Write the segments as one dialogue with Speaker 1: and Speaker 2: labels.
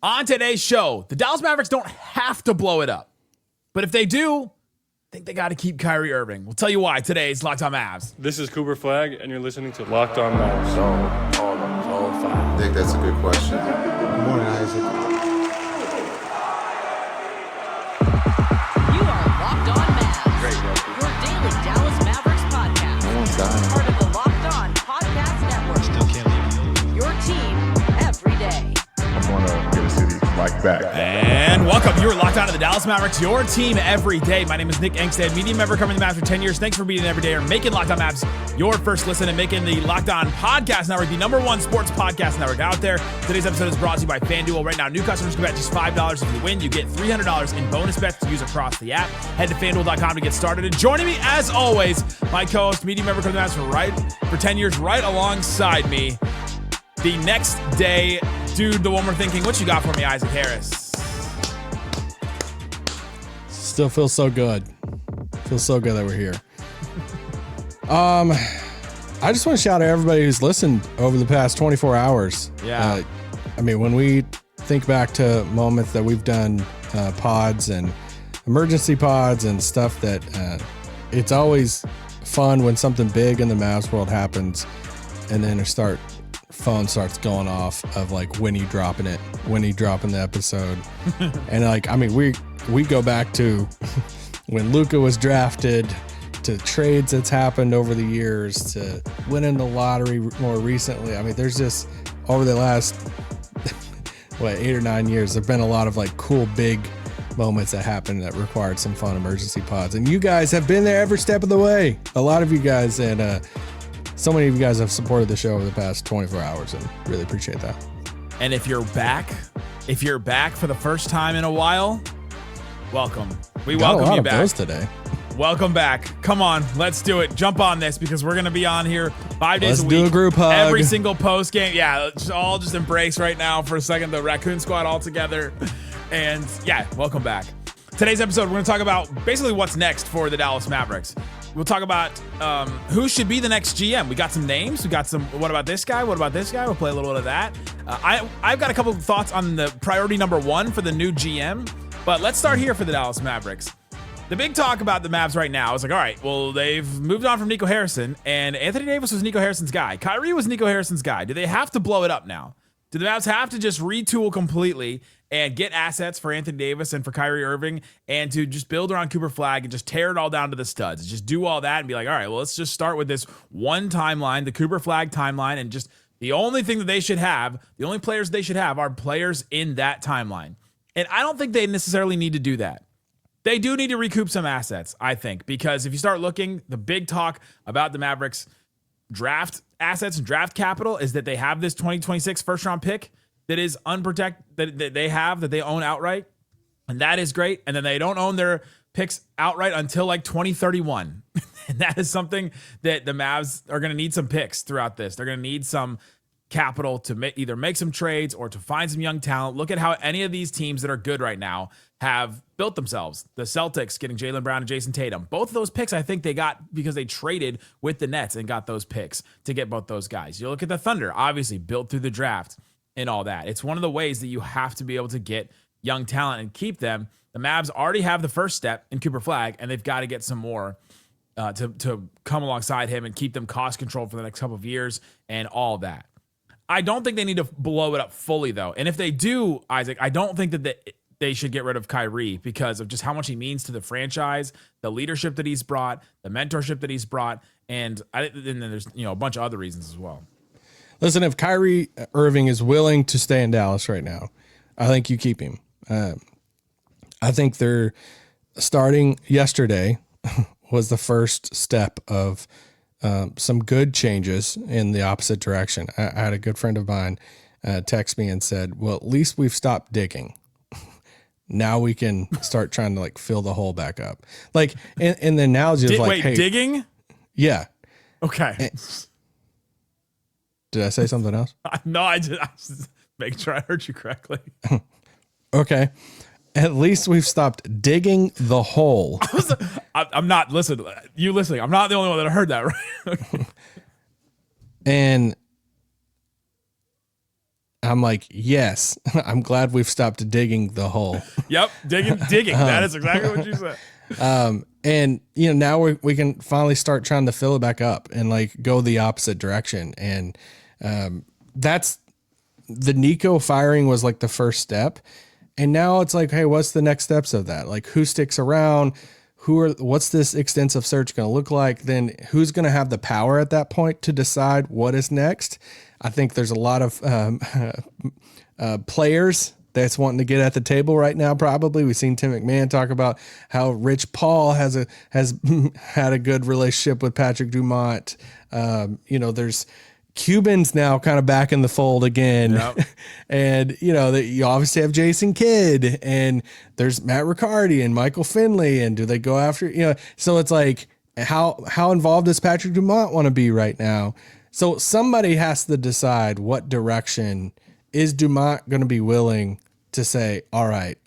Speaker 1: On today's show, the Dallas Mavericks don't have to blow it up. But if they do, I think they got to keep Kyrie Irving. We'll tell you why today's Locked On Mavs.
Speaker 2: This is Cooper Flagg, and you're listening to Locked On Mavs.
Speaker 3: I think that's a good question. Good morning, Isaac.
Speaker 4: You are Locked On Mavs.
Speaker 3: Great,
Speaker 4: Your daily Dallas Mavericks podcast.
Speaker 3: No one's dying.
Speaker 4: Part of the Locked On Podcast Network.
Speaker 5: Still can't leave.
Speaker 4: Your team every day.
Speaker 3: I'm going to get a city like back.
Speaker 1: And welcome. You are Locked On to the Dallas Mavericks, your team every day. My name is Nick Angstadt, media member covering the Mavs for 10 years. Thanks for being every day or making Locked On Mavs your first listen and making the Locked On Podcast Network the number one sports podcast network out there. Today's episode is brought to you by FanDuel. Right now, new customers can bet just $5. If you win, you get $300 in bonus bets to use across the app. Head to FanDuel.com to get started. And joining me, as always, my co-host, media member covering the Mavs for 10 years, right alongside me, the next day dude, the one we're thinking. What you got for me, Isaac Harris?
Speaker 5: Still feels so good. Feels so good that we're here. I just want to shout out everybody who's listened over the past 24 hours.
Speaker 1: Yeah.
Speaker 5: I mean, when we think back to moments that we've done pods and emergency pods and stuff that it's always fun when something big in the Mavs world happens and then phone starts going off of like when you dropping the episode. And like, I mean, we go back to when Luka was drafted, to trades that's happened over the years, to winning the lottery more recently. I mean, there's just over the last 8 or 9 years, there've been a lot of like cool big moments that happened that required some fun emergency pods, and you guys have been there every step of the way. A lot of you guys, and so many of you guys have supported the show over the past 24 hours, and really appreciate that.
Speaker 1: And if you're back for the first time in a while, welcome. We welcome you back.
Speaker 5: Those today.
Speaker 1: Welcome back. Come on, let's do it. Jump on this because we're going to be on here 5 days
Speaker 5: Let's
Speaker 1: a week.
Speaker 5: do a group hug.
Speaker 1: Every single post game. Yeah, all just embrace right now for a second the Raccoon Squad all together. And yeah, welcome back. Today's episode, we're going to talk about basically what's next for the Dallas Mavericks. We'll talk about who should be the next GM. We got some names. We got some, what about this guy? What about this guy? We'll play a little bit of that. I've got a couple of thoughts on the priority number one for the new GM. But let's start here for the Dallas Mavericks. The big talk about the Mavs right now is like, all right, well, they've moved on from Nico Harrison, and Anthony Davis was Nico Harrison's guy. Kyrie was Nico Harrison's guy. Do they have to blow it up now? Do the Mavs have to just retool completely and get assets for Anthony Davis and for Kyrie Irving and to just build around Cooper Flagg and just tear it all down to the studs? Just do all that and be like, all right, well, let's just start with this one timeline, the Cooper Flagg timeline, and just the only thing that they should have, the only players they should have are players in that timeline. And I don't think they necessarily need to do that. They do need to recoup some assets, I think, because if you start looking, the big talk about the Mavericks draft assets and draft capital is that they have this 2026 first round pick that is unprotected, that they own outright. And that is great. And then they don't own their picks outright until like 2031. And that is something that the Mavs are going to need some picks throughout this. They're going to need some capital to either make some trades or to find some young talent. Look at how any of these teams that are good right now have built themselves. The Celtics getting Jaylen Brown and Jason Tatum. Both of those picks I think they got because they traded with the Nets and got those picks to get both those guys. You look at the Thunder, obviously built through the draft and all that. It's one of the ways that you have to be able to get young talent and keep them. The Mavs already have the first step in Cooper Flagg, and they've got to get some more to come alongside him and keep them cost controlled for the next couple of years and all that. I don't think they need to blow it up fully, though. And if they do, Isaac, I don't think that they should get rid of Kyrie because of just how much he means to the franchise, the leadership that he's brought, the mentorship that he's brought, and then there's a bunch of other reasons as well.
Speaker 5: Listen, if Kyrie Irving is willing to stay in Dallas right now, I think you keep him. I think they're starting yesterday was the first step of some good changes in the opposite direction. I had a good friend of mine text me and said, well, at least we've stopped digging. Now we can start trying to like fill the hole back up. Like, and the analogy is like, hey,
Speaker 1: digging?
Speaker 5: Yeah.
Speaker 1: Okay.
Speaker 5: Did I say something else?
Speaker 1: No, I just make sure I heard you correctly.
Speaker 5: Okay. At least we've stopped digging the hole.
Speaker 1: I'm not listening. You listening? I'm not the only one that heard that, right?
Speaker 5: And I'm like, yes, I'm glad we've stopped digging the hole.
Speaker 1: Yep. Digging. That is exactly what you said.
Speaker 5: And now we can finally start trying to fill it back up and like go the opposite direction. And, that's the Nico firing was like the first step. And now it's like, hey, what's the next steps of that? Like who sticks around? What's this extensive search going to look like? Then who's going to have the power at that point to decide what is next? I think there's a lot of players that's wanting to get at the table right now. Probably we've seen Tim McMahon talk about how Rich Paul has had a good relationship with Patrick Dumont. There's Cuban's now kind of back in the fold again. Yep. And you obviously have Jason Kidd and there's Matt Riccardi and Michael Finley. And do they go after, so it's like, how involved does Patrick Dumont want to be right now? So somebody has to decide what direction is Dumont going to be willing to say, all right,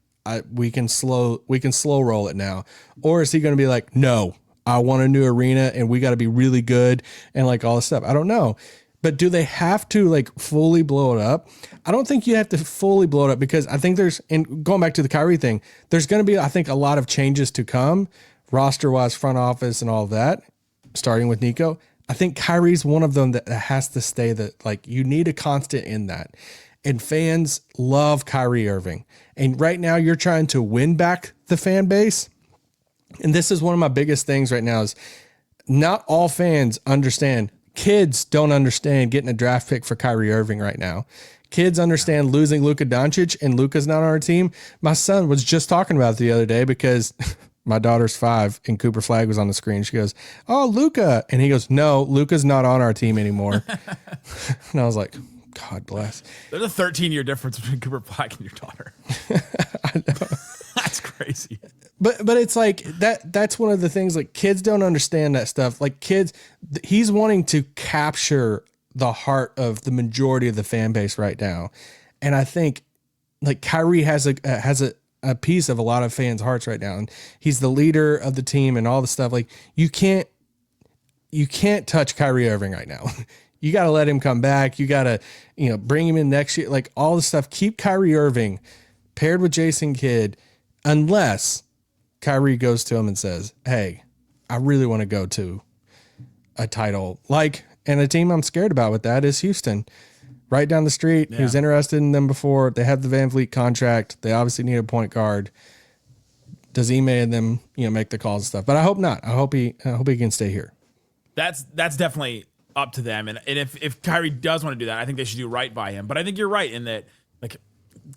Speaker 5: we can slow roll it now. Or is he going to be like, no, I want a new arena and we got to be really good and like all this stuff. I don't know. But do they have to like fully blow it up? I don't think you have to fully blow it up because I think and going back to the Kyrie thing, there's going to be, I think, a lot of changes to come roster wise, front office and all of that, starting with Nico. I think Kyrie's one of them that has to stay that like you need a constant in that. And fans love Kyrie Irving. And right now you're trying to win back the fan base. And this is one of my biggest things right now is not all fans understand. Kids don't understand getting a draft pick for Kyrie Irving right now. Kids understand losing Luka Doncic and Luka's not on our team. My son was just talking about it the other day because my daughter's 5 and Cooper Flagg was on the screen. She goes, "Oh, Luka." And he goes, "No, Luka's not on our team anymore." And I was like, God bless.
Speaker 1: There's a 13-year difference between Cooper Flagg and your daughter.
Speaker 5: I know.
Speaker 1: That's crazy.
Speaker 5: But it's like that's one of the things like kids don't understand that stuff. Like kids, he's wanting to capture the heart of the majority of the fan base right now. And I think like Kyrie has a piece of a lot of fans' hearts right now. And he's the leader of the team and all the stuff. Like you can't touch Kyrie Irving right now. You got to let him come back. You got to, bring him in next year. Like all the stuff, keep Kyrie Irving paired with Jason Kidd, unless Kyrie goes to him and says, "Hey, I really want to go to a title." And a team I'm scared about with that is Houston. Right down the street. Yeah. He was interested in them before. They have the Van Vliet contract. They obviously need a point guard. Does Ime and them, make the calls and stuff? But I hope not. I hope he can stay here.
Speaker 1: That's definitely up to them. And if Kyrie does want to do that, I think they should do right by him. But I think you're right in that, like,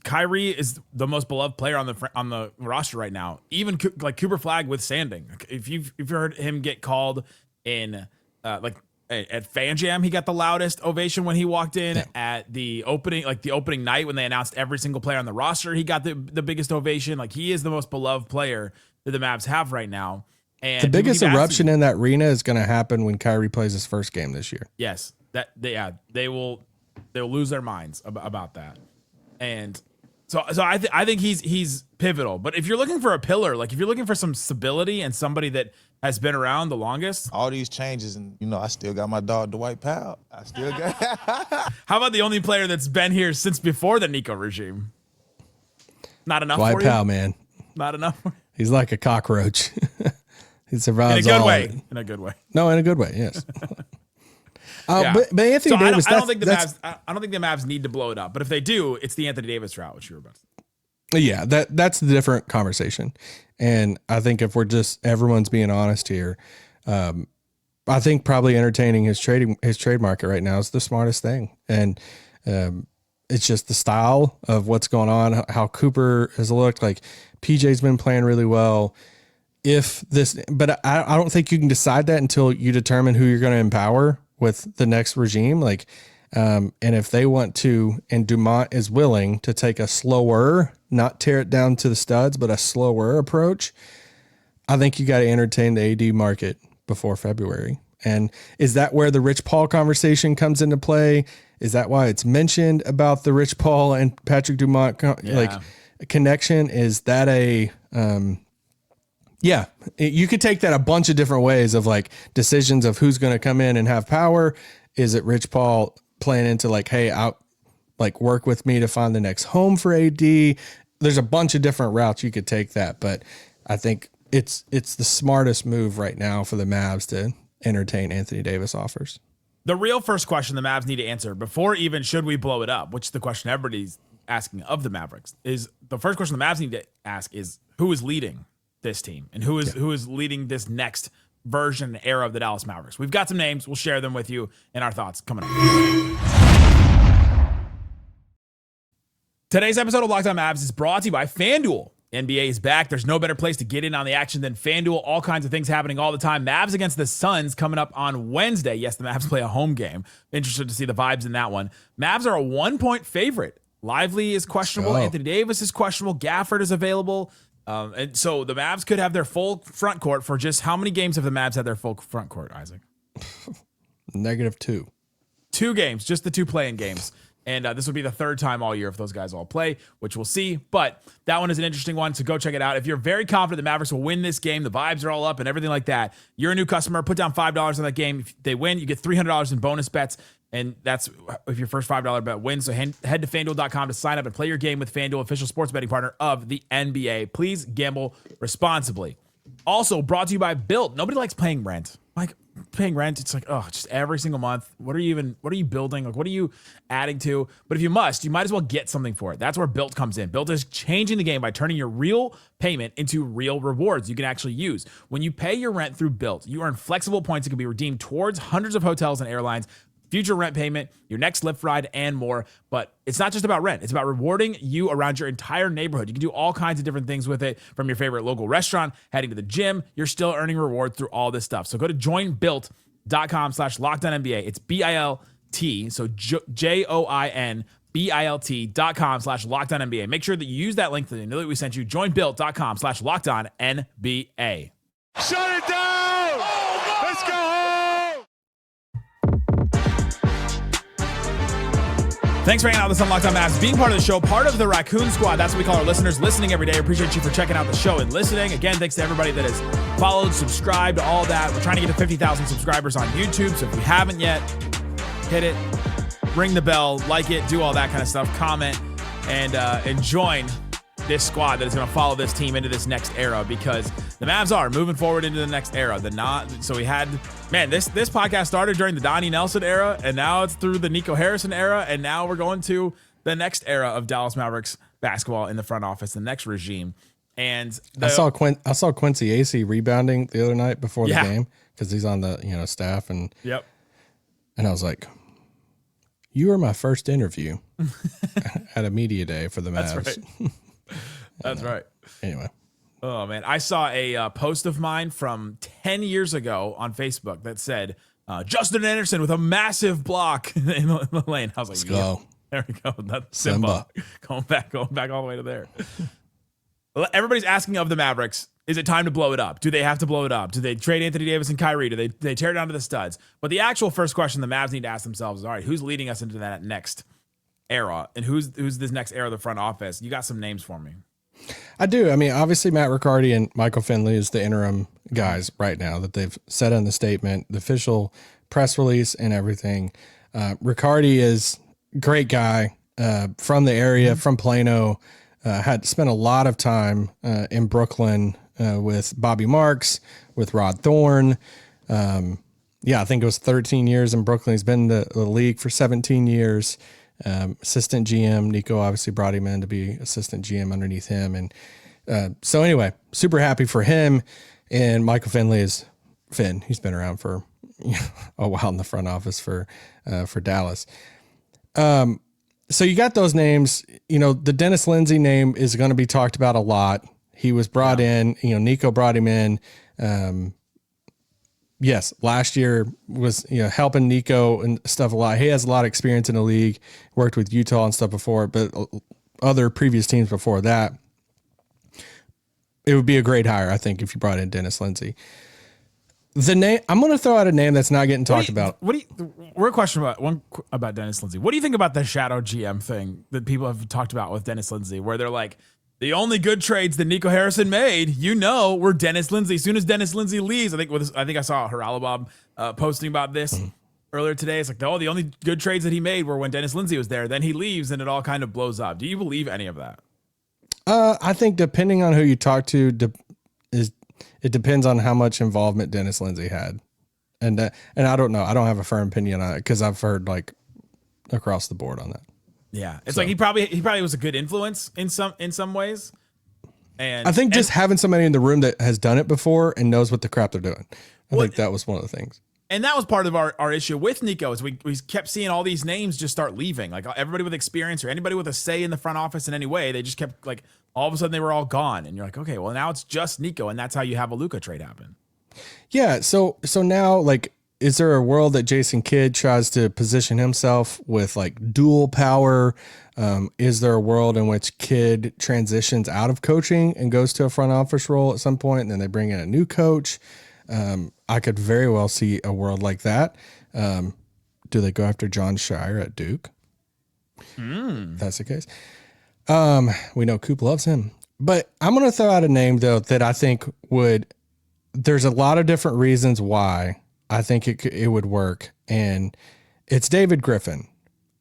Speaker 1: Kyrie is the most beloved player on the roster right now. Even like Cooper Flagg withstanding. If you've heard him get called in at Fan Jam, he got the loudest ovation when he walked in. Yeah. At the opening night when they announced every single player on the roster, he got the biggest ovation. Like he is the most beloved player that the Mavs have right now. And
Speaker 5: the biggest eruption in that arena is going to happen when Kyrie plays his first game this year.
Speaker 1: Yes, they'll lose their minds about that. And so I think he's pivotal. But if you're looking for a pillar, like if you're looking for some stability and somebody that has been around the longest,
Speaker 6: all these changes, and I still got my dog Dwight Powell. I still got.
Speaker 1: How about the only player that's been here since before the Nico regime? Not enough.
Speaker 5: Dwight
Speaker 1: for you?
Speaker 5: Powell, man.
Speaker 1: Not enough.
Speaker 5: He's like a cockroach. He survives
Speaker 1: in a good
Speaker 5: all
Speaker 1: way.
Speaker 5: of it.
Speaker 1: In a good way.
Speaker 5: No, in a good way. Yes.
Speaker 1: Yeah.
Speaker 5: But Anthony Davis,
Speaker 1: I don't think the Mavs need to blow it up. But if they do, it's the Anthony Davis route, which you were about to say.
Speaker 5: Yeah, that's the different conversation. And I think if everyone's being honest here, I think probably entertaining his trade market right now is the smartest thing. And it's just the style of what's going on, how Cooper has looked. Like PJ's been playing really well. But I don't think you can decide that until you determine who you're going to empower with the next regime. Like, and if they want to, and Dumont is willing to take a slower, not tear it down to the studs, but a slower approach, I think you got to entertain the AD market before February. And is that where the Rich Paul conversation comes into play? Is that why it's mentioned about the Rich Paul and Patrick Dumont connection? Is that yeah, you could take that a bunch of different ways of like decisions of who's going to come in and have power. Is it Rich Paul playing into like, hey, like work with me to find the next home for AD. There's a bunch of different routes you could take that, but I think it's the smartest move right now for the Mavs to entertain Anthony Davis offers.
Speaker 1: The real first question the Mavs need to answer before even should we blow it up, which is the question everybody's asking of the Mavericks, is the first question the Mavs need to ask is who is leading this team and who is leading this next version era of the Dallas Mavericks. We've got some names. We'll share them with you and our thoughts coming up. Today's episode of Locked On Mavs is brought to you by FanDuel. NBA is back. There's no better place to get in on the action than FanDuel. All kinds of things happening all the time. Mavs against the Suns coming up on Wednesday. Yes, the Mavs play a home game. Interested to see the vibes in that one. Mavs are a 1-point favorite. Lively is questionable. Anthony Davis is questionable. Gafford is available. And so the Mavs could have their full front court for just how many games have the Mavs had their full front court, Isaac?
Speaker 5: -2.
Speaker 1: 2 games, just the 2 play-in games. And this would be the 3rd time all year if those guys all play, which we'll see. But that one is an interesting one, so go check it out. If you're very confident the Mavericks will win this game, the vibes are all up and everything like that, you're a new customer, put down $5 on that game. If they win, you get $300 in bonus bets. And that's if your first $5 bet wins. So head to FanDuel.com to sign up and play your game with FanDuel, official sports betting partner of the NBA. Please gamble responsibly. Also brought to you by Built. Nobody likes paying rent. Like paying rent, it's like, oh, just every single month. What are you building? Like, what are you adding to? But if you might as well get something for it. That's where Built comes in. Built is changing the game by turning your real payment into real rewards you can actually use. When you pay your rent through Built, you earn flexible points that can be redeemed towards hundreds of hotels and airlines, future rent payment, your next Lyft ride, and more. But it's not just about rent. It's about rewarding you around your entire neighborhood. You can do all kinds of different things with it, from your favorite local restaurant, heading to the gym. You're still earning reward through all this stuff. So go to joinbuilt.com/LockedOnNBA. It's BILT, so JOINBILT.com/LockedOnNBA. Make sure that you use that link so they know that we sent you. Joinbuilt.com/LockedOnNBA.
Speaker 2: Shut it down! Let's go home!
Speaker 1: Thanks for hanging out with us on Locked On Mavs, being part of the show, part of the Raccoon Squad. That's what we call our listeners, listening every day. Appreciate you for checking out the show and listening. Again, thanks to everybody that has followed, subscribed, all that. We're trying to get to 50,000 subscribers on YouTube, so if you haven't yet, hit it, ring the bell, like it, do all that kind of stuff, comment, and join this squad that is going to follow this team into this next era, because the Mavs are moving forward into the next era. This podcast started during the Donnie Nelson era, and now it's through the Nico Harrison era, and now we're going to the next era of Dallas Mavericks basketball in the front office, the next regime. And
Speaker 5: I saw Quincy AC rebounding the other night before the game, because he's on the staff, and I was like, you were my first interview at a media day for the Mavs.
Speaker 1: That's right. That's right.
Speaker 5: Anyway.
Speaker 1: Oh, man. I saw a post of mine from 10 years ago on Facebook that said, Justin Anderson with a massive block in the lane. I was like,
Speaker 5: let's go.
Speaker 1: There we go. That's Simba. Going back all the way to there. Everybody's asking of the Mavericks, is it time to blow it up? Do they have to blow it up? Do they trade Anthony Davis and Kyrie? Do they tear it down to the studs? But the actual first question the Mavs need to ask themselves is, all right, who's leading us into that next era? And who's this next era of the front office? You got some names for me.
Speaker 5: I do. I mean, obviously Matt Riccardi and Michael Finley is the interim guys right now that they've said in the statement, the official press release and everything. Riccardi is a great guy from the area, from Plano, had spent a lot of time in Brooklyn with Bobby Marks, with Rod Thorne. I think it was 13 years in Brooklyn. He's been in the league for 17 years. Assistant GM. Nico obviously brought him in to be assistant GM underneath him. And so anyway, super happy for him. And Michael Finley is Finn. He's been around for a while in the front office for Dallas. So you got those names. The Dennis Lindsey name is going to be talked about a lot. He was brought in, Nico brought him in. Yes, last year was helping Nico and stuff a lot. He has a lot of experience in the league, worked with Utah and stuff before, but other previous teams before that. It would be a great hire, I think, if you brought in Dennis Lindsey. The name I'm going to throw out a name that's not getting talked about.
Speaker 1: We're a question about Dennis Lindsey. What do you think about the shadow GM thing that people have talked about with Dennis Lindsey, where they're like, the only good trades that Nico Harrison made, were Dennis Lindsey. As soon as Dennis Lindsey leaves, I think I saw Haralabob posting about this. earlier today. It's like, oh, the only good trades that he made were when Dennis Lindsey was there. Then he leaves and it all kind of blows up. Do you believe any of that?
Speaker 5: I think depending on who you talk to, it depends on how much involvement Dennis Lindsey had. And I don't know. I don't have a firm opinion on it because I've heard like across the board on that.
Speaker 1: Yeah. It's like he probably was a good influence in some ways. And
Speaker 5: I think just having somebody in the room that has done it before and knows what the crap they're doing. I think that was one of the things.
Speaker 1: And that was part of our issue with Nico is we kept seeing all these names just start leaving. Like everybody with experience or anybody with a say in the front office in any way, they just kept like all of a sudden they were all gone. And you're like, okay, well now it's just Nico. And that's how you have a Luka trade happen.
Speaker 5: Yeah. So now like, is there a world that Jason Kidd tries to position himself with like dual power? Is there a world in which Kidd transitions out of coaching and goes to a front office role at some point, and then they bring in a new coach? I could very well see a world like that. Do they go after John Shire at Duke? If that's the case. We know Coop loves him, but I'm going to throw out a name though that I think there's a lot of different reasons why I think it would work, and it's David Griffin.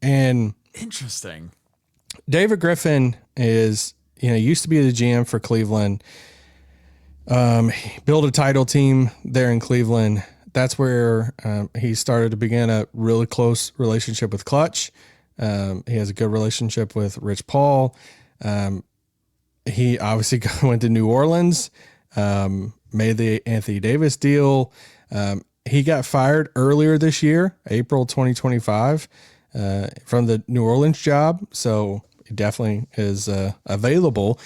Speaker 5: And
Speaker 1: interesting.
Speaker 5: David Griffin is, used to be the GM for Cleveland. He built a title team there in Cleveland. That's where he started to begin a really close relationship with Clutch. He has a good relationship with Rich Paul. He obviously went to New Orleans, made the Anthony Davis deal. He got fired earlier this year, April 2025, from the New Orleans job. So he definitely is available.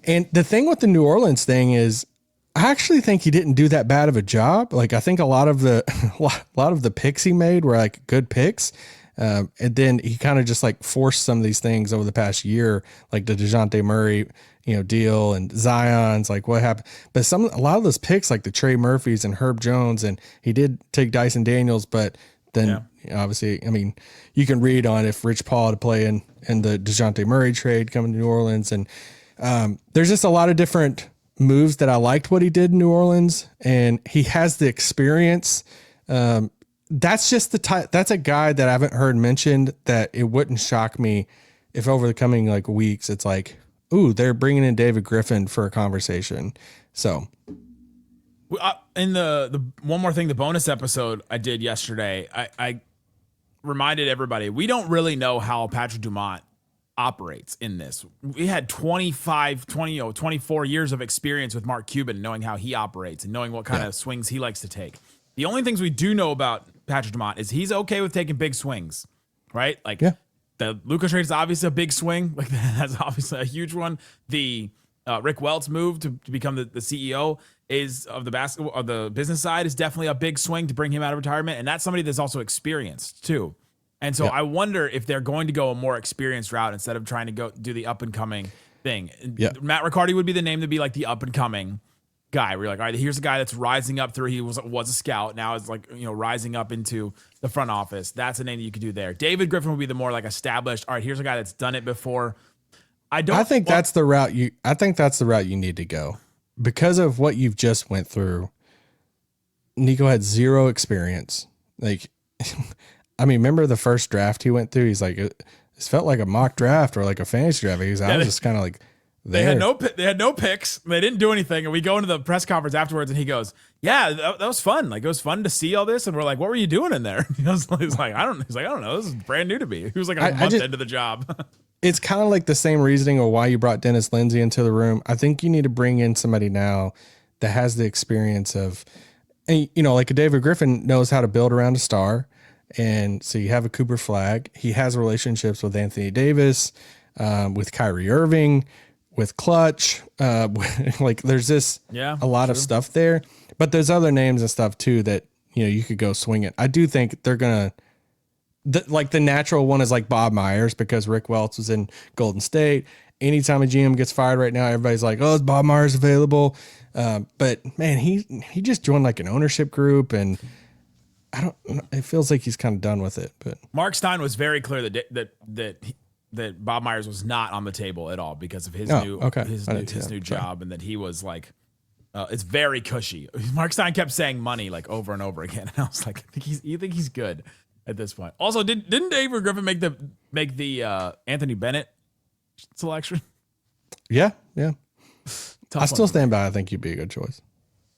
Speaker 5: And the thing with the New Orleans thing is, I actually think he didn't do that bad of a job. Like I think a lot of the picks he made were like good picks. And then he kind of just like forced some of these things over the past year, like the DeJounte Murray, deal and Zion's like what happened. But a lot of those picks, like the Trey Murphys and Herb Jones, and he did take Dyson Daniels, but then obviously, I mean, you can read on if Rich Paul had to play in the DeJounte Murray trade coming to New Orleans. And there's just a lot of different moves that I liked what he did in New Orleans, and he has the experience. That's just that's a guy that I haven't heard mentioned that it wouldn't shock me if over the coming like weeks, it's like, ooh, they're bringing in David Griffin for a conversation. So
Speaker 1: in the one more thing, the bonus episode I did yesterday, I reminded everybody, we don't really know how Patrick Dumont operates in this. We had 24 years of experience with Mark Cuban, knowing how he operates and knowing what kind of swings he likes to take. The only things we do know about Patrick Dumont is he's okay with taking big swings, right? Like the Luka trade is obviously a big swing. Like that's obviously a huge one. The Rick Welt's move to become the CEO is of the business side is definitely a big swing to bring him out of retirement. And that's somebody that's also experienced too. And so I wonder if they're going to go a more experienced route instead of trying to go do the up and coming thing. Matt Riccardi would be the name to be like the up and coming guy. We're like, all right, here's a guy that's rising up through. He was a scout. Now is like, rising up into the front office. That's a name that you could do there. David Griffin would be the more like established. All right, here's a guy that's done it before. I think that's the route you need to go because of what you've just went through. Nico had zero experience. Like, I mean, remember the first draft he went through? He's like, it felt like a mock draft or like a fantasy draft. I was just kind of like, there. They had no picks. They didn't do anything. And we go into the press conference afterwards and he goes, yeah, that was fun. Like, it was fun to see all this. And we're like, what were you doing in there? He's like, I don't know. This is brand new to me. He was like a month into the job.
Speaker 5: It's kind of like the same reasoning of why you brought Dennis Lindsey into the room. I think you need to bring in somebody now that has the experience of, and like a David Griffin knows how to build around a star. And so you have a Cooper Flagg. He has relationships with Anthony Davis, with Kyrie Irving, with Clutch. Like there's a lot of stuff there, but there's other names and stuff too that, you could go swing it. I do think they're going to, like the natural one is like Bob Myers because Rick Welts was in Golden State. Anytime a GM gets fired right now, everybody's like, oh, is Bob Myers available? But man, he just joined like an ownership group and it feels like he's kind of done with it. But
Speaker 1: Mark Stein was very clear that Bob Myers was not on the table at all because of his new job, and that he was like, it's very cushy. Mark Stein kept saying money like over and over again, and I was like, you think he's good? at this point. Also, didn't David Griffin make the Anthony Bennett selection?
Speaker 5: Yeah.
Speaker 1: Tough
Speaker 5: I still
Speaker 1: one.
Speaker 5: stand by. I think you'd be a good choice.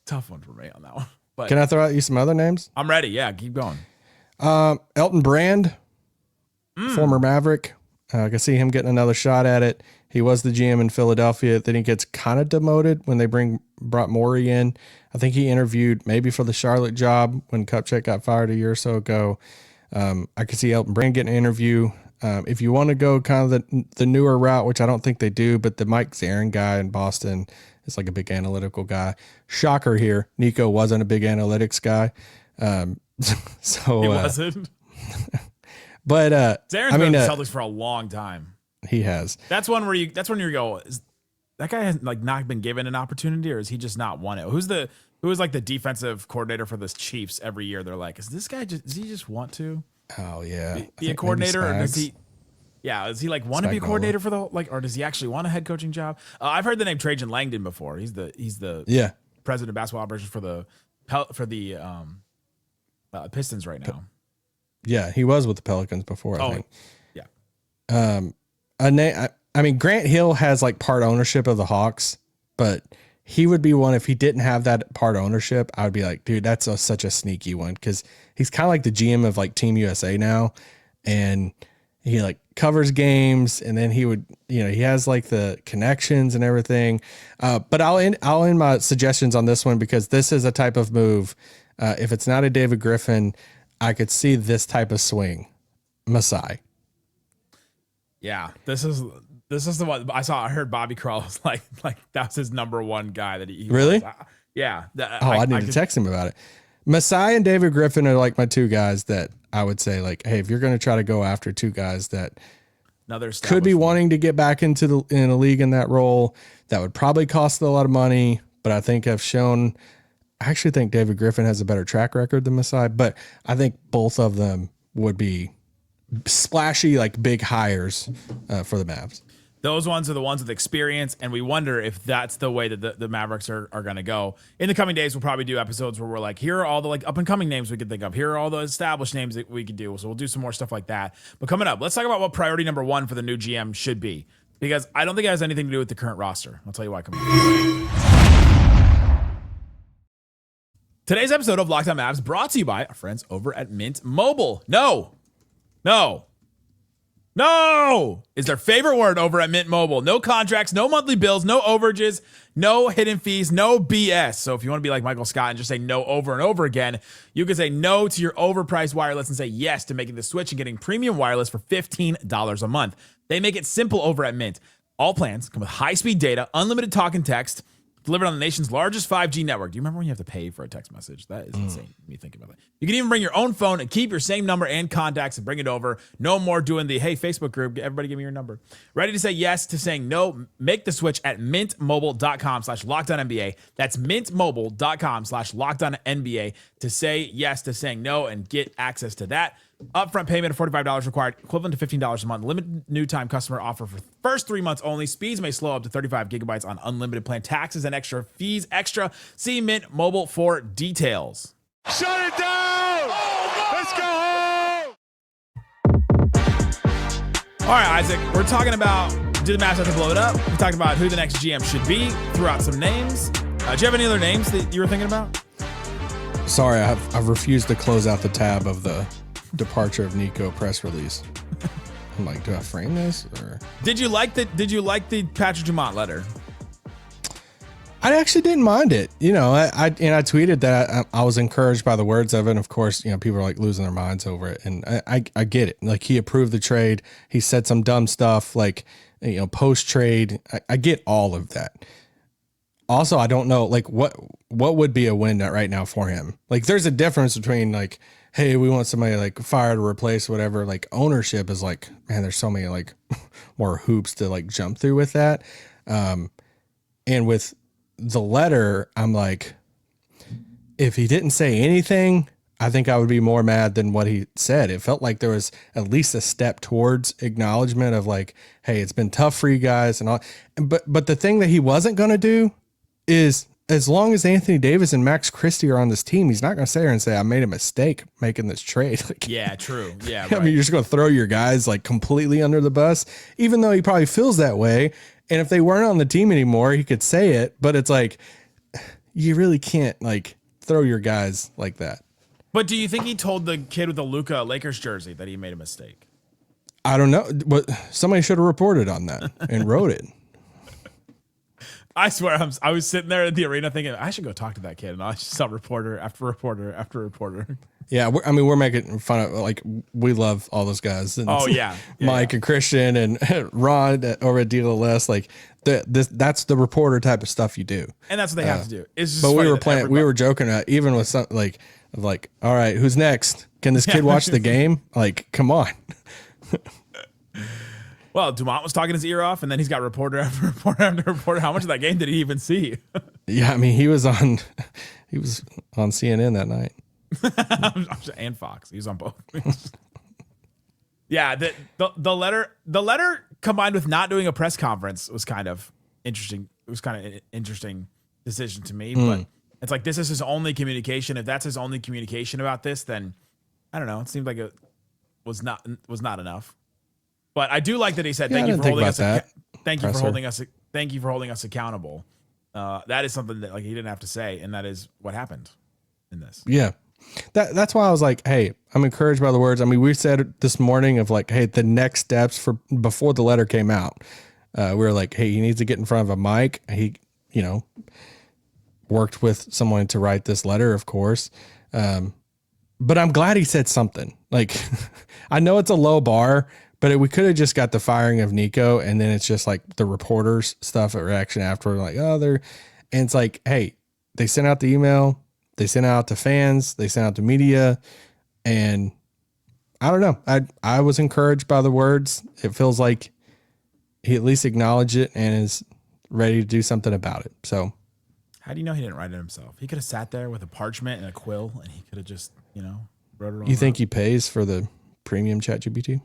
Speaker 1: Tough one for me on that one. But
Speaker 5: Can I throw out you some other names?
Speaker 1: I'm ready. Yeah, keep going.
Speaker 5: Elton Brand, former Maverick. I can see him getting another shot at it. He was the GM in Philadelphia. Then he gets kind of demoted when they brought Morey in. I think he interviewed maybe for the Charlotte job when Kupchak got fired a year or so ago. I could see Elton Brand getting an interview. If you want to go kind of the newer route, which I don't think they do, but the Mike Zarin guy in Boston is like a big analytical guy. Shocker here. Nico wasn't a big analytics guy. So
Speaker 1: He wasn't.
Speaker 5: But
Speaker 1: Zarin's
Speaker 5: I
Speaker 1: been
Speaker 5: mean,
Speaker 1: with the Celtics for a long time.
Speaker 5: he has.
Speaker 1: That's when you go, is that guy has like not been given an opportunity, or is he just not won it? Who is like the defensive coordinator for the Chiefs every year? They're like, does he just want to
Speaker 5: Oh yeah,
Speaker 1: be a coordinator, or does he? Yeah, does he like want to be a
Speaker 5: Spagnuolo.
Speaker 1: coordinator for the or does he actually want a head coaching job? I've heard the name Trajan Langdon before. He's the
Speaker 5: Yeah,
Speaker 1: president of basketball operations for the Pistons right now.
Speaker 5: yeah. He was with the Pelicans before. I think.
Speaker 1: yeah.
Speaker 5: I mean, Grant Hill has like part ownership of the Hawks, but he would be one if he didn't have that part ownership. I would be like, dude, that's such a sneaky one because he's kind of like the GM of like Team USA now, and he like covers games, and then he would, he has like the connections and everything. But I'll end my suggestions on this one because this is a type of move. If it's not a David Griffin, I could see this type of swing. Masai.
Speaker 1: Yeah, this is the one I heard Bobby Krall was like that was his number one guy that he
Speaker 5: Really?
Speaker 1: was, yeah.
Speaker 5: I need to text him about it. Masai and David Griffin are like my two guys that I would say like, hey, if you're going to try to go after two guys that could be wanting to get back into in a league in that role, that would probably cost a lot of money, but I think I actually think David Griffin has a better track record than Masai, but I think both of them would be splashy, like big hires for the Mavs.
Speaker 1: Those ones are the ones with experience, and we wonder if that's the way that the Mavericks are going to go. In the coming days, we'll probably do episodes where we're like, here are all the like up-and-coming names we could think of. Here are all the established names that we could do. So we'll do some more stuff like that. But coming up, let's talk about what priority number one for the new GM should be, because I don't think it has anything to do with the current roster. I'll tell you why coming up. Today's episode of Locked On Mavs brought to you by our friends over at Mint Mobile. No is their favorite word over at Mint Mobile. No contracts, no monthly bills, no overages, no hidden fees, no BS. So if you want to be like Michael Scott and just say no over and over again, you can say no to your overpriced wireless and say yes to making the switch and getting premium wireless for $15 a month. They make it simple over at Mint. All plans come with high-speed data, unlimited talk and text, delivered on the nation's largest 5G network. Do you remember when you have to pay for a text message? That is insane. Me thinking about that. You can even bring your own phone and keep your same number and contacts and bring it over. No more doing the, hey, Facebook group, everybody give me your number. Ready to say yes to saying no? Make the switch at mintmobile.com/LockedOnNBA. That's mintmobile.com/LockedOnNBA to say yes to saying no and get access to that. Upfront payment of $45 required, equivalent to $15 a month. Limited new time customer offer for first 3 months only. Speeds may slow up to 35 gigabytes on unlimited plan. Taxes and extra fees extra. See Mint Mobile for details.
Speaker 2: Shut it down! Let's go home!
Speaker 1: All right, Isaac, we're talking about do the Mavs have to blow it up? We talked about who the next GM should be. Threw out some names. Do you have any other names that you were thinking about?
Speaker 5: Sorry, I've refused to close out the tab of the departure of Nico press release. I'm like, do I frame this or
Speaker 1: Did you like the Patrick Dumont letter?
Speaker 5: I actually didn't mind it. I tweeted that I was encouraged by the words of it. And of course, people are like losing their minds over it. And I get it. Like he approved the trade. He said some dumb stuff like, post trade. I get all of that. Also, I don't know like what would be a win right now for him. Like there's a difference between like, hey, we want somebody like fired or replace whatever. Like ownership is like, man, there's so many like more hoops to like jump through with that. And with the letter, I'm like, if he didn't say anything, I think I would be more mad than what he said. It felt like there was at least a step towards acknowledgement of like, hey, it's been tough for you guys and all. But the thing that he wasn't going to do is as long as Anthony Davis and Max Christie are on this team, he's not going to sit here and say, I made a mistake making this trade. Like,
Speaker 1: yeah, true. Yeah.
Speaker 5: I mean, you're just going to throw your guys like completely under the bus, even though he probably feels that way. And if they weren't on the team anymore, he could say it, but it's like, you really can't like throw your guys like that.
Speaker 1: But do you think he told the kid with the Luka Lakers jersey that he made a mistake?
Speaker 5: I don't know, but somebody should have reported on that and wrote it.
Speaker 1: I swear, I was sitting there at the arena thinking, I should go talk to that kid. And I just saw reporter after reporter after reporter.
Speaker 5: Yeah, we're making fun of, like, we love all those guys. And
Speaker 1: oh, yeah.
Speaker 5: Mike and Christian and Ron over at Deal Less. Like, that's the reporter type of stuff you do.
Speaker 1: And that's what they have to do. It's just
Speaker 5: but we were joking, even with something like, all right, who's next? Can this kid watch the game? Like, come on.
Speaker 1: Well, Dumont was talking his ear off, and then he's got reporter after reporter after reporter. How much of that game did he even see?
Speaker 5: Yeah, I mean, he was on CNN that night.
Speaker 1: And Fox. He was on both. Yeah, the letter combined with not doing a press conference was kind of interesting. It was kind of an interesting decision to me, but it's like, this is his only communication. If that's his only communication about this, then I don't know. It seemed like it was not enough. But I do like that he said, "Thank you for holding us. Thank you for holding us. Thank you for holding us accountable." That is something that like he didn't have to say, and that is what happened in this.
Speaker 5: Yeah, that's why I was like, "Hey, I'm encouraged by the words." I mean, we said this morning of like, "Hey, the next steps for before the letter came out." We were like, "Hey, he needs to get in front of a mic." He, worked with someone to write this letter, of course. But I'm glad he said something. Like, I know it's a low bar. But we could have just got the firing of Nico, and then it's just like the reporters stuff at reaction afterward, like, and it's like, hey, they sent out the email, they sent out to fans, they sent out to media, and I don't know. I was encouraged by the words. It feels like he at least acknowledged it and is ready to do something about it. So,
Speaker 1: how do you know he didn't write it himself? He could have sat there with a parchment and a quill, and he could have just, wrote it all.
Speaker 5: You think he pays for the premium ChatGPT?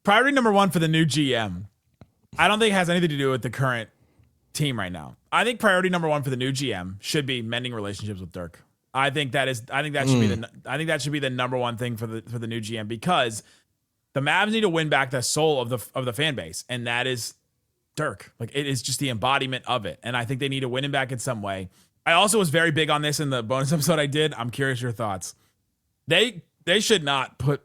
Speaker 1: Priority number one for the new GM, I don't think it has anything to do with the current team right now. I think priority number one for the new GM should be mending relationships with Dirk. I think that should be the number one thing for the new GM, because the Mavs need to win back the soul of the fan base, and that is Dirk. Like, it is just the embodiment of it, and I think they need to win him back in some way. I also was very big on this in the bonus episode I did. I'm curious your thoughts. They should not put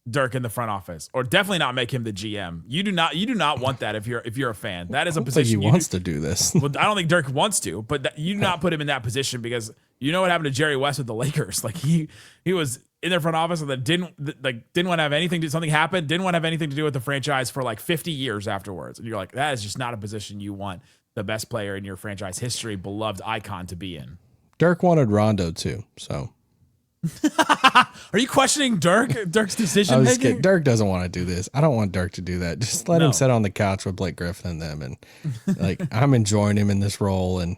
Speaker 1: Dirk in the front office, or definitely not make him the GM. You do not want that if you're a fan. That is a position
Speaker 5: he wants to do this.
Speaker 1: Well, I don't think Dirk wants to, but you do not put him in that position, because you know what happened to Jerry West with the Lakers. Like, he was in their front office and that didn't want to have anything to, something happened, didn't want to have anything to do with the franchise for like 50 years afterwards. And you're like, that is just not a position you want the best player in your franchise history, beloved icon, to be in.
Speaker 5: Dirk wanted Rondo too, so.
Speaker 1: Are you questioning Dirk's decision making?
Speaker 5: Dirk doesn't want to do this. I don't want Dirk to do that. Just let him sit on the couch with Blake Griffin and them, and like, I'm enjoying him in this role. And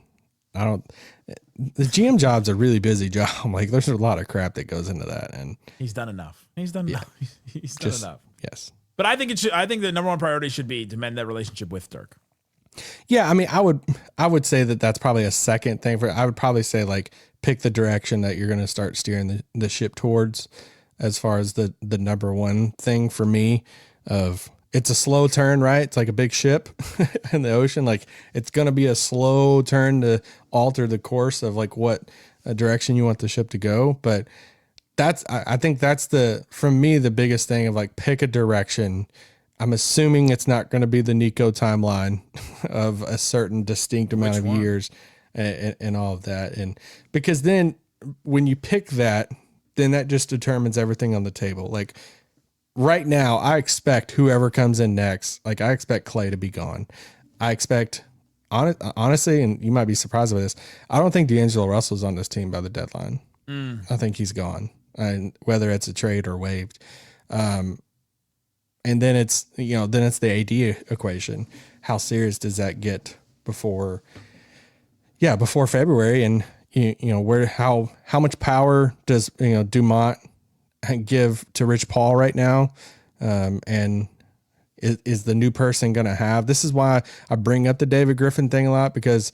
Speaker 5: the GM job's a really busy job. Like, there's a lot of crap that goes into that, and
Speaker 1: he's done enough. He's done enough.
Speaker 5: Yes.
Speaker 1: But I think the number one priority should be to mend that relationship with Dirk.
Speaker 5: Yeah, I mean, I would say that's probably a second thing I would probably say, like, pick the direction that you're going to start steering the ship towards, as far as the number one thing for me. It's a slow turn, right? It's like a big ship in the ocean. Like, it's going to be a slow turn to alter the course of like what direction you want the ship to go. But I think that's from me, the biggest thing of like, pick a direction. I'm assuming it's not going to be the Nico timeline of a certain distinct amount of years and all of that. And because then when you pick that, then that just determines everything on the table. Like, right now, I expect whoever comes in next, like, I expect Klay to be gone. I expect, honestly, and you might be surprised by this, I don't think D'Angelo Russell's on this team by the deadline. I think he's gone, and whether it's a trade or waived. And then it's the AD equation. How serious does that get before February? And how much power does Dumont give to Rich Paul right now? And is the new person going to have? This is why I bring up the David Griffin thing a lot, because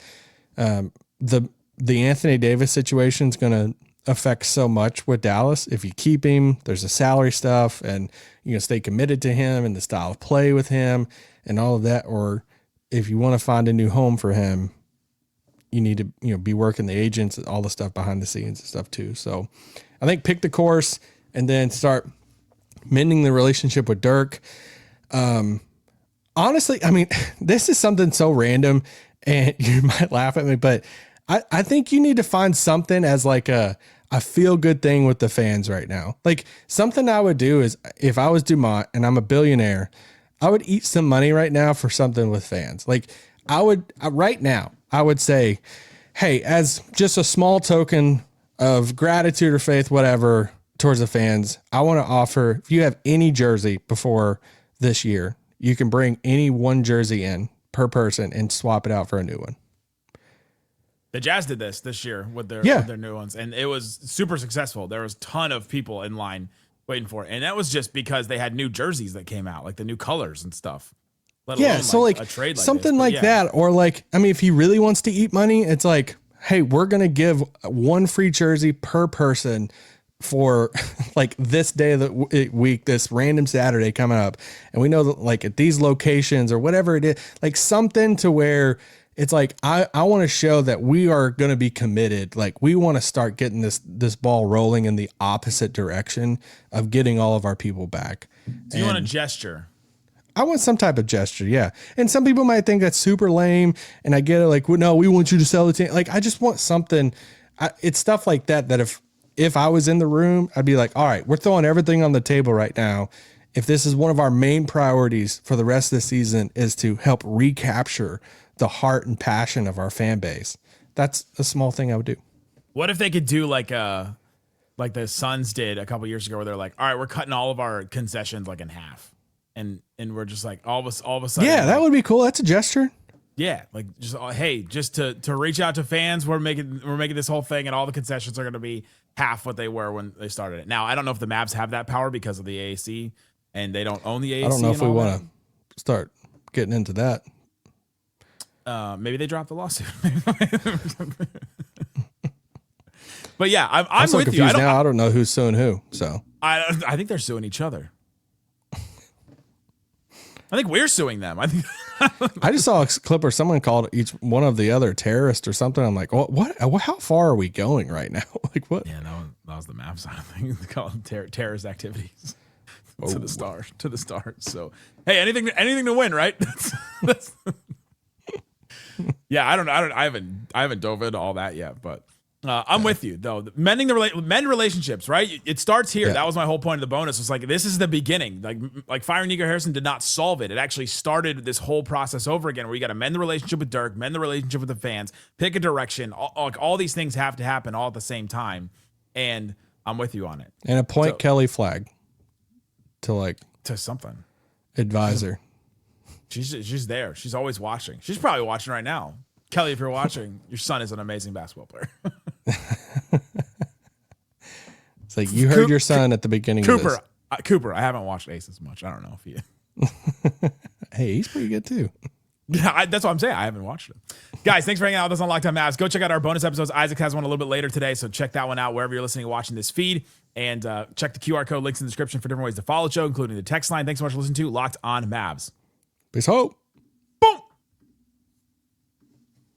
Speaker 5: the Anthony Davis situation is going to affect so much with Dallas. If you keep him, there's the salary stuff, and you know, stay committed to him and the style of play with him and all of that. Or if you want to find a new home for him, you need to, you know, be working the agents and all the stuff behind the scenes and stuff too. So I think pick the course and then start mending the relationship with Dirk. Honestly, I mean, this is something so random and you might laugh at me, but I think you need to find something as like a feel good thing with the fans right now. Like something I would do is, if I was Dumont and I'm a billionaire, I would eat some money right now for something with fans. Like I would right now, I would say, hey, as just a small token of gratitude or faith, whatever, towards the fans, I want to offer, if you have any jersey before this year, you can bring any one jersey in per person and swap it out for a new one.
Speaker 1: The Jazz did this year with their new ones, and it was super successful. There was a ton of people in line waiting for it, and that was just because they had new jerseys that came out, like the new colors and stuff.
Speaker 5: So like
Speaker 1: a trade like
Speaker 5: something
Speaker 1: this.
Speaker 5: like that, or like, I mean, if he really wants to eat money, it's like, hey, we're gonna give one free jersey per person for like this day of the week, this random Saturday coming up, and we know that like at these locations or whatever it is, like something to where it's like, I want to show that we are going to be committed. Like we want to start getting this ball rolling in the opposite direction of getting all of our people back.
Speaker 1: So you want a gesture?
Speaker 5: I want some type of gesture. Yeah. And some people might think that's super lame, and I get it. Like, well, no, we want you to sell the team. Like, I just want something. It's stuff like that, that if I was in the room, I'd be like, all right, we're throwing everything on the table right now. If this is one of our main priorities for the rest of the season, is to help recapture the heart and passion of our fan base, that's a small thing I would do. What
Speaker 1: if they could do like the Suns did a couple years ago, where they're like, all right, we're cutting all of our concessions like in half, and we're just like all of a sudden, yeah, that would be cool. That's a gesture. Yeah, like just hey, just to reach out to fans, we're making this whole thing, and all the concessions are going to be half what they were when they started it. Now, I don't know if the Mavs have that power because of the AAC, and they don't own the AAC. I don't know if we want to start getting into that. Maybe they dropped the lawsuit. But yeah, I'm so with confused you. I don't know who's suing who. So I think they're suing each other. I think we're suing them. I think I just saw a clip where someone called each one of the other terrorist or something. I'm like, what? How far are we going right now? Like what? Yeah, that was the Mavs side of things. They call them terrorist activities. To the stars. So hey, anything to win, right? That's yeah, I don't know. I haven't dove into all that yet, but I'm with you though. Mend relationships, right? It starts here. Yeah. That was my whole point of the bonus. It's like, this is the beginning. Like firing Nico Harrison did not solve it. It actually started this whole process over again, where you got to mend the relationship with Dirk, mend the relationship with the fans, pick a direction. All these things have to happen all at the same time, and I'm with you on it. And appoint Kelly Flagg to something advisor. She's there. She's always watching. She's probably watching right now. Kelly, if you're watching, your son is an amazing basketball player. It's like you heard your son at the beginning of this. Cooper, I haven't watched Ace as much. I don't know if you. Hey, he's pretty good too. Yeah, that's what I'm saying. I haven't watched it. Guys, thanks for hanging out with us on Locked On Mavs. Go check out our bonus episodes. Isaac has one a little bit later today, so check that one out wherever you're listening and watching this feed. And check the QR code links in the description for different ways to follow the show, including the text line. Thanks so much for listening to Locked On Mavs. Peace out.